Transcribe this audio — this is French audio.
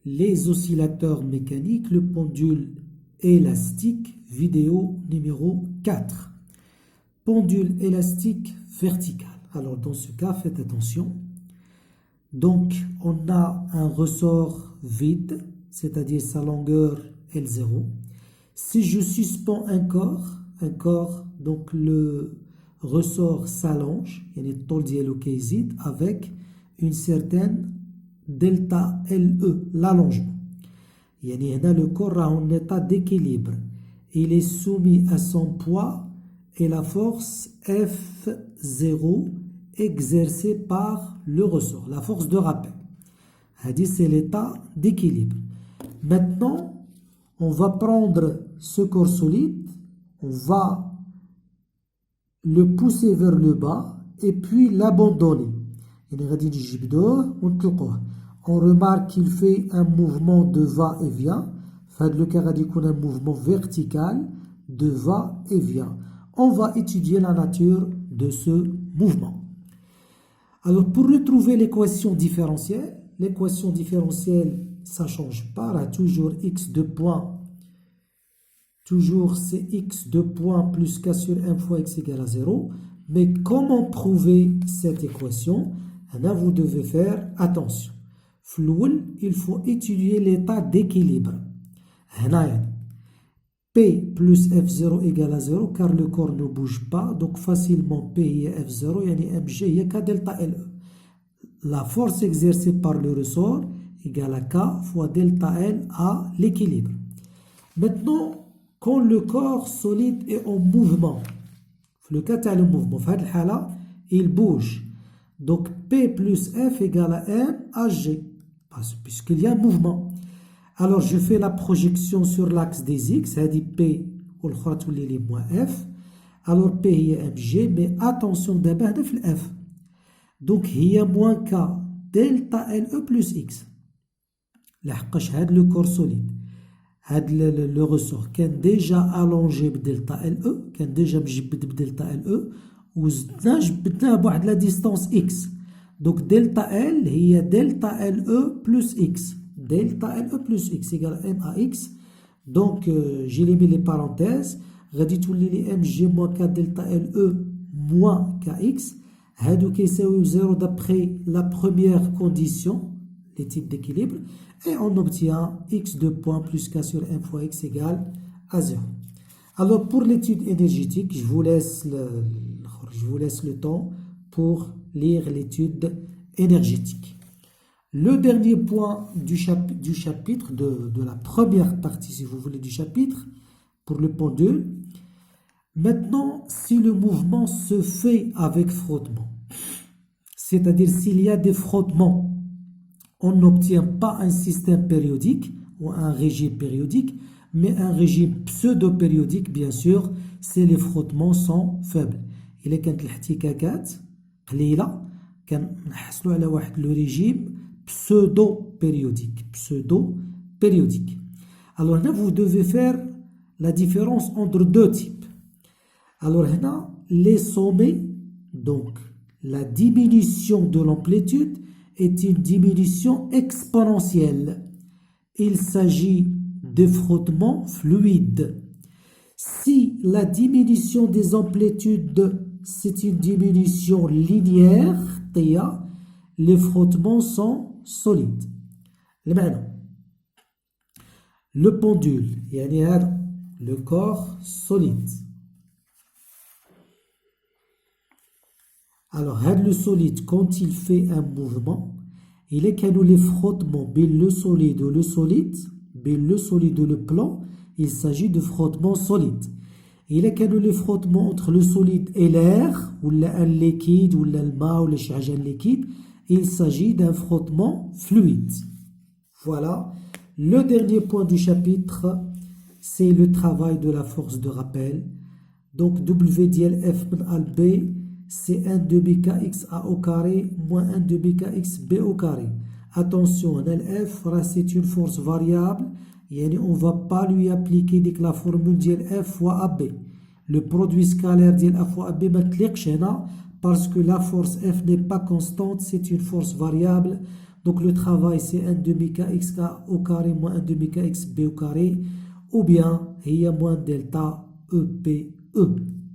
les oscillateurs mécaniques, le pendule élastique, vidéo numéro 4. Pendule élastique vertical. Alors dans ce cas, faites attention. Donc on a un ressort vide, c'est-à-dire sa longueur L0. Si je suspends un corps, donc le ressort s'allonge, avec une certaine delta LE, l'allongement. Le corps a un état d'équilibre. Il est soumis à son poids et la force F0 exercée par le ressort, la force de rappel. C'est l'état d'équilibre. Maintenant, on va prendre ce corps solide, on va le pousser vers le bas et puis l'abandonner. On remarque qu'il fait un mouvement de va-et-vient. Le cas un mouvement vertical de va-et-vient. On va étudier la nature de ce mouvement. Alors pour retrouver l'équation différentielle, ça ne change pas. Là, toujours x de point. Toujours c'est x de point plus k sur 1 fois x égale à 0. Mais comment prouver cette équation? Là, vous devez faire attention. Il faut étudier l'état d'équilibre. P plus F0 égale à 0 car le corps ne bouge pas. Donc facilement P est F0, mg est K delta LE. La force exercée par le ressort égale à K fois delta L à l'équilibre. Maintenant, quand le corps solide est en mouvement, le cas de le mouvement, il bouge. Donc P plus F égale à M à G, puisqu'il y a un mouvement. Alors je fais la projection sur l'axe des X, c'est-à-dire P ou le moins F. Alors P est mg, mais attention d'abord de F. Donc il y a moins K delta LE plus X. Le corps solide. Le ressort qui est déjà allongé de delta LE, qui est déjà mjibd de delta LE, ou de la distance X. Donc delta L, il y a delta LE plus X. Delta LE plus X égale M à X. Donc j'ai mis les parenthèses. غادي تولي لي mg moins k delta LE moins kx. هادو كيساويو 0 d'après la première condition, les types d'équilibre. Et on obtient x de point plus k sur 1 fois x égale à 0. Alors pour l'étude énergétique, je vous laisse le temps pour lire l'étude énergétique. Le dernier point du chapitre, de la première partie, si vous voulez, du chapitre, pour le pendule. Maintenant, si le mouvement se fait avec frottement, c'est-à-dire s'il y a des frottements, on n'obtient pas un système périodique ou un régime périodique, mais un régime pseudo-périodique, bien sûr, si les frottements sont faibles. Il est quand الاحتكاكات قليلة كنحصلوا على واحد le régime pseudo-périodique. Alors là, vous devez faire la différence entre deux types. Alors là, les sommets, donc la diminution de l'amplitude est une diminution exponentielle. Il s'agit de frottements fluides. Si la diminution des amplitudes, c'est une diminution linéaire, les frottements sont solides. Le pendule, le corps solide. Alors, le solide, quand il fait un mouvement, il est que les frottements, le solide ou le solide, le solide ou le plan, il s'agit de frottements solides. Il est que les frottements entre le solide et l'air, ou un liquide, ou le ma, ou le chargé liquide, il s'agit d'un frottement fluide. Voilà. Le dernier point du chapitre, c'est le travail de la force de rappel. Donc, W dièle F al B, c'est 1 demi kx A au carré moins 1 demi kx B au carré. Attention, F, c'est une force variable. On ne va pas lui appliquer la formule de F fois AB. Le produit scalaire de F fois AB parce que la force F n'est pas constante, c'est une force variable. Donc le travail c'est 1 demi kx au carré moins 1 demi kx b au carré ou bien هي moins delta EPE.